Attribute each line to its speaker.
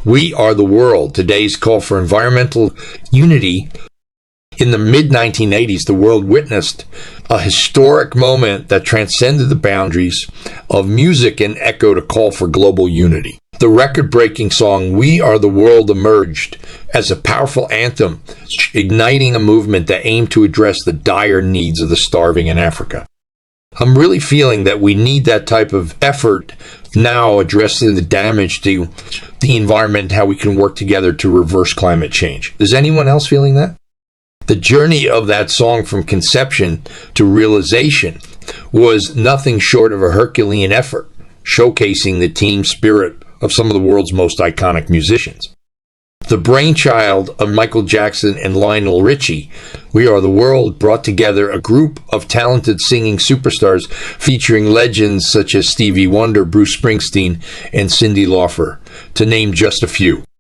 Speaker 1: We Are the World, today's call for environmental unity. In the mid-1980s, the world witnessed a historic moment that transcended the boundaries of music and echoed a call for global unity. The record-breaking song We Are the World emerged as a powerful anthem, igniting a movement that aimed to address the dire needs of the starving in Africa. I'm really feeling that we need that type of effort now, addressing the damage to the environment and how we can work together to reverse climate change. Is anyone else feeling that? The journey of that song from conception to realization was nothing short of a Herculean effort, showcasing the team spirit of some of the world's most iconic musicians. The brainchild of Michael Jackson and Lionel Richie, We Are the World brought together a group of talented singing superstars featuring legends such as Stevie Wonder, Bruce Springsteen, and Cyndi Lauper, to name just a few.